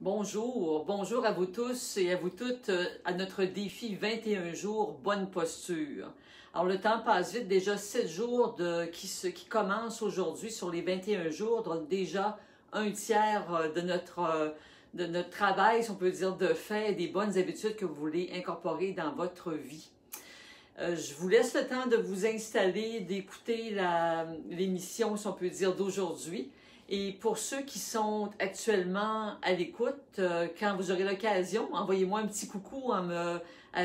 Bonjour à vous tous et à vous toutes à notre défi 21 jours, bonne posture. Alors le temps passe vite, déjà 7 jours qui commencent aujourd'hui sur les 21 jours, donc déjà un tiers de notre travail, si on peut dire, de fait, des bonnes habitudes que vous voulez incorporer dans votre vie. Je vous laisse le temps de vous installer, d'écouter l'émission, si on peut dire, d'aujourd'hui. Et pour ceux qui sont actuellement à l'écoute, quand vous aurez l'occasion, envoyez-moi un petit coucou en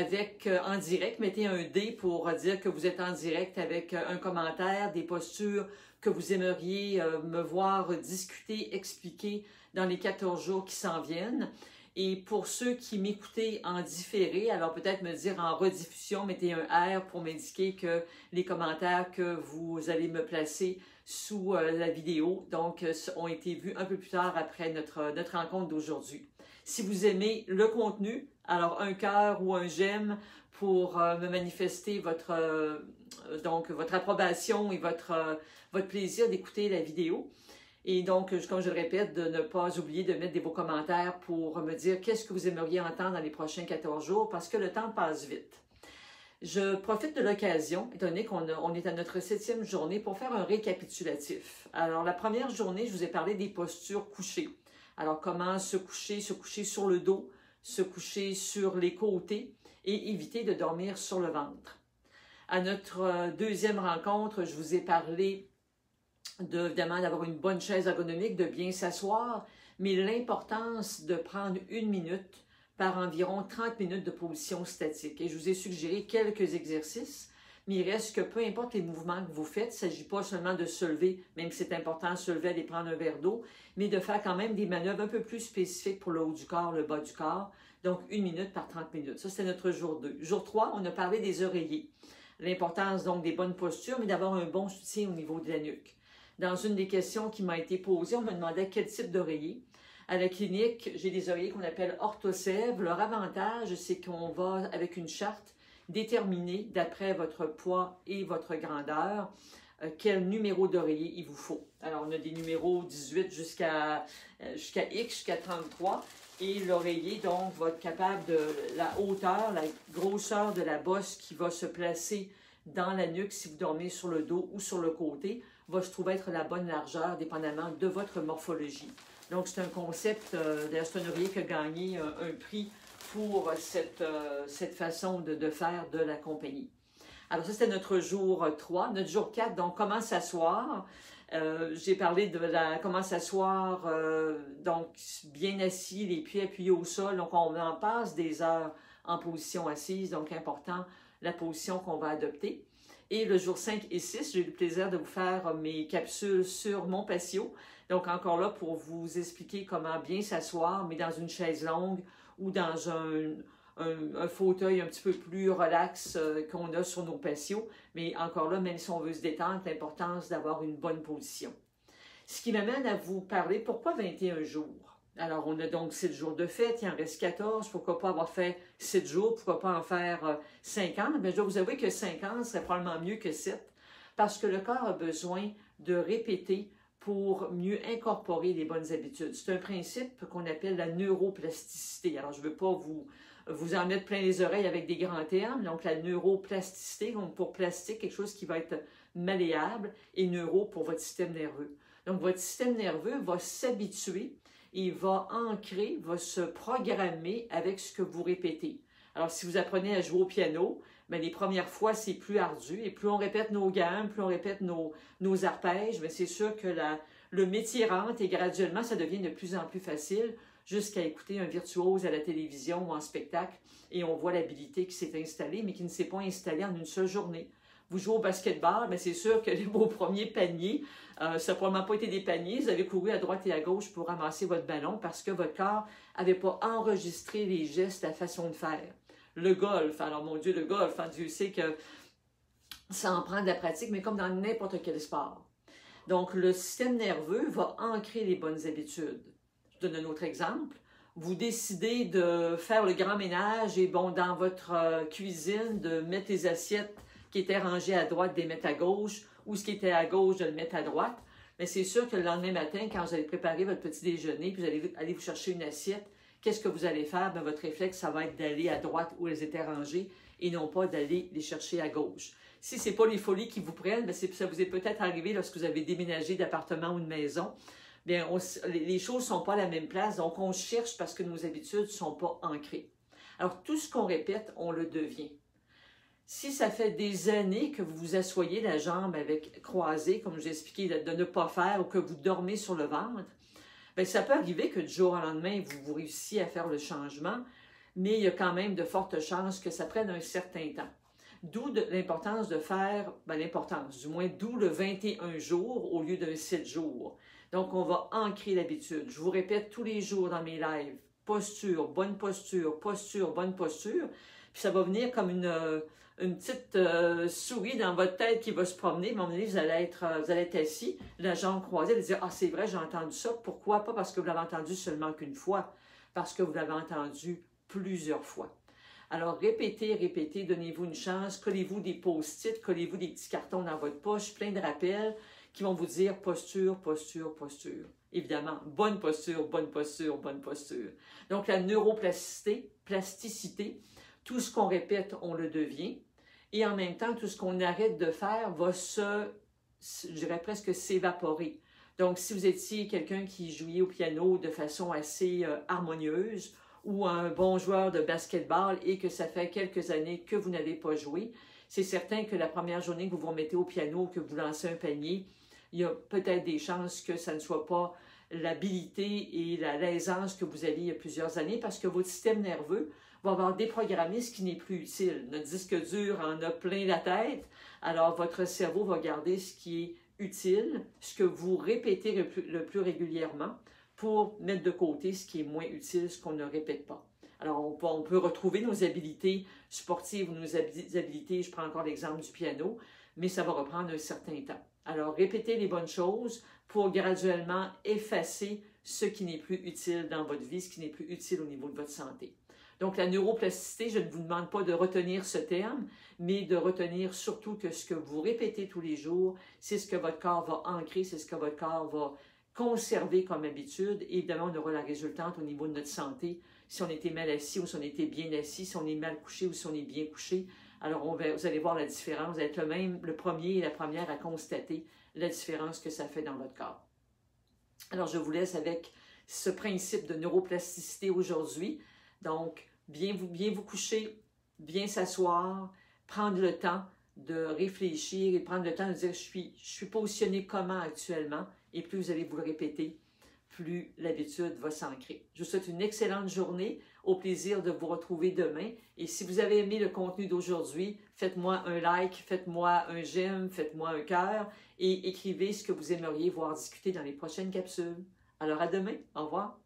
direct. Mettez un D pour dire que vous êtes en direct avec un commentaire, des postures que vous aimeriez me voir discuter, expliquer dans les 14 jours qui s'en viennent. Et pour ceux qui m'écoutez en différé, alors peut-être me dire en rediffusion, mettez un R pour m'indiquer que les commentaires que vous allez me placer sous la vidéo, donc, ont été vus un peu plus tard après notre rencontre d'aujourd'hui. Si vous aimez le contenu, alors un cœur ou un j'aime pour me manifester votre approbation et votre plaisir d'écouter la vidéo. Et donc, comme je le répète, de ne pas oublier de mettre vos commentaires pour me dire qu'est-ce que vous aimeriez entendre dans les prochains 14 jours, parce que le temps passe vite. Je profite de l'occasion, étant donné qu'on est à notre 7e journée, pour faire un récapitulatif. Alors, la première journée, je vous ai parlé des postures couchées. Alors, comment se coucher sur le dos, se coucher sur les côtés et éviter de dormir sur le ventre. À notre deuxième rencontre, je vous ai parlé évidemment d'avoir une bonne chaise ergonomique, de bien s'asseoir, mais l'importance de prendre 1 minute par environ 30 minutes de position statique. Et je vous ai suggéré quelques exercices, mais il reste que peu importe les mouvements que vous faites, il ne s'agit pas seulement de se lever, même si c'est important de se lever, d'aller prendre un verre d'eau, mais de faire quand même des manœuvres un peu plus spécifiques pour le haut du corps, le bas du corps. Donc 1 minute par 30 minutes. Ça, c'était notre jour 2. Jour 3, on a parlé des oreillers. L'importance donc des bonnes postures, mais d'avoir un bon soutien au niveau de la nuque. Dans une des questions qui m'a été posée, on me demandait quel type d'oreiller. À la clinique, j'ai des oreillers qu'on appelle orthosève. Leur avantage, c'est qu'on va, avec une charte, déterminer, d'après votre poids et votre grandeur, quel numéro d'oreiller il vous faut. Alors, on a des numéros 18 jusqu'à X, jusqu'à 33. Et l'oreiller, donc, va être capable de la hauteur, la grosseur de la bosse qui va se placer dans la nuque si vous dormez sur le dos ou sur le côté, va se trouver être la bonne largeur, dépendamment de votre morphologie. Donc, c'est un concept, d'ailleurs, c'est un oreiller qui a gagné un prix pour cette façon de faire de la compagnie. Alors, ça, c'était notre jour 3. Notre jour 4, donc, comment s'asseoir. J'ai parlé de comment s'asseoir, donc, bien assis, les pieds appuyés au sol. Donc, on en passe des heures en position assise, donc, important, la position qu'on va adopter. Et le jour 5 et 6, j'ai eu le plaisir de vous faire mes capsules sur mon patio. Donc, encore là, pour vous expliquer comment bien s'asseoir, mais dans une chaise longue ou dans un fauteuil un petit peu plus relax qu'on a sur nos patios. Mais encore là, même si on veut se détendre, l'importance d'avoir une bonne position. Ce qui m'amène à vous parler, pourquoi 21 jours? Alors, on a donc 7 jours de fête, il en reste 14. Pourquoi pas avoir fait 7 jours? Pourquoi pas en faire 50? Bien, je dois vous avouer que 50 serait probablement mieux que 7 parce que le corps a besoin de répéter pour mieux incorporer les bonnes habitudes. C'est un principe qu'on appelle la neuroplasticité. Alors, je ne veux pas vous en mettre plein les oreilles avec des grands termes. Donc, la neuroplasticité, donc pour plastique, quelque chose qui va être malléable, et neuro pour votre système nerveux. Donc, votre système nerveux va s'habituer, il va ancrer, va se programmer avec ce que vous répétez. Alors, si vous apprenez à jouer au piano, bien, les premières fois, c'est plus ardu. Et plus on répète nos gammes, plus on répète nos arpèges, bien, c'est sûr que le métier rentre et graduellement, ça devient de plus en plus facile jusqu'à écouter un virtuose à la télévision ou en spectacle. Et on voit l'habilité qui s'est installée, mais qui ne s'est pas installée en une seule journée. Vous jouez au basketball, mais c'est sûr que vos premiers paniers, ça n'a probablement pas été des paniers. Vous avez couru à droite et à gauche pour ramasser votre ballon parce que votre corps n'avait pas enregistré les gestes, la façon de faire. Le golf, alors mon Dieu, le golf, hein, Dieu sait que ça en prend de la pratique, mais comme dans n'importe quel sport. Donc, le système nerveux va ancrer les bonnes habitudes. Je donne un autre exemple. Vous décidez de faire le grand ménage et bon, dans votre cuisine, de mettre les assiettes qui étaient rangées à droite, de les mettre à gauche, ou ce qui était à gauche, de le mettre à droite. mais c'est sûr que le lendemain matin, quand vous allez préparer votre petit déjeuner, puis vous allez aller vous chercher une assiette, qu'est-ce que vous allez faire? Bien, votre réflexe, ça va être d'aller à droite où elles étaient rangées et non pas d'aller les chercher à gauche. Si ce n'est pas les folies qui vous prennent, bien, ça vous est peut-être arrivé lorsque vous avez déménagé d'appartement ou de maison. Bien, les choses ne sont pas à la même place, donc on cherche parce que nos habitudes ne sont pas ancrées. Alors, tout ce qu'on répète, on le devient. Si ça fait des années que vous vous asseyez la jambe avec croisée, comme je vous ai expliqué, de ne pas faire, ou que vous dormez sur le ventre, bien, ça peut arriver que du jour au lendemain, vous réussissiez à faire le changement, mais il y a quand même de fortes chances que ça prenne un certain temps. D'où l'importance de faire, du moins d'où le 21 jours au lieu d'un 7 jours. Donc, on va ancrer l'habitude. Je vous répète tous les jours dans mes lives, posture, bonne posture, posture, bonne posture. Puis ça va venir comme une petite souris dans votre tête qui va se promener. À un moment donné, vous allez être assis, la jambe croisée, vous allez dire « Ah, c'est vrai, j'ai entendu ça. » Pourquoi? Pas parce que vous l'avez entendu seulement qu'une fois, parce que vous l'avez entendu plusieurs fois. Alors, répétez, répétez, donnez-vous une chance, collez-vous des post-it, collez-vous des petits cartons dans votre poche, plein de rappels qui vont vous dire posture, posture, posture. Évidemment, bonne posture, bonne posture, bonne posture. Donc, la neuroplasticité, tout ce qu'on répète, on le devient. Et en même temps, tout ce qu'on arrête de faire va je dirais presque s'évaporer. Donc, si vous étiez quelqu'un qui jouait au piano de façon assez harmonieuse, ou un bon joueur de basketball et que ça fait quelques années que vous n'avez pas joué, c'est certain que la première journée que vous vous remettez au piano, que vous lancez un panier, il y a peut-être des chances que ça ne soit pas l'habilité et l'aisance que vous aviez il y a plusieurs années parce que votre système nerveux va avoir déprogrammé ce qui n'est plus utile. Notre disque dur en a plein la tête, alors votre cerveau va garder ce qui est utile, ce que vous répétez le plus régulièrement, pour mettre de côté ce qui est moins utile, ce qu'on ne répète pas. Alors, on peut retrouver nos habilités sportives ou nos habilités, je prends encore l'exemple du piano, mais ça va reprendre un certain temps. Alors, répétez les bonnes choses pour graduellement effacer ce qui n'est plus utile dans votre vie, ce qui n'est plus utile au niveau de votre santé. Donc, la neuroplasticité, je ne vous demande pas de retenir ce terme, mais de retenir surtout que ce que vous répétez tous les jours, c'est ce que votre corps va ancrer, c'est ce que votre corps va conserver comme habitude. Et évidemment, on aura la résultante au niveau de notre santé, si on était mal assis ou si on était bien assis, si on est mal couché ou si on est bien couché. Alors, vous allez voir la différence. Vous allez être le premier et la première à constater la différence que ça fait dans votre corps. Alors, je vous laisse avec ce principe de neuroplasticité aujourd'hui. Donc, bien vous coucher, bien s'asseoir, prendre le temps de réfléchir et prendre le temps de dire je suis positionné comment actuellement, et plus vous allez vous le répéter, plus l'habitude va s'ancrer. Je vous souhaite une excellente journée, au plaisir de vous retrouver demain. Et si vous avez aimé le contenu d'aujourd'hui, faites-moi un like, faites-moi un j'aime, faites-moi un cœur et écrivez ce que vous aimeriez voir discuter dans les prochaines capsules. Alors à demain, au revoir.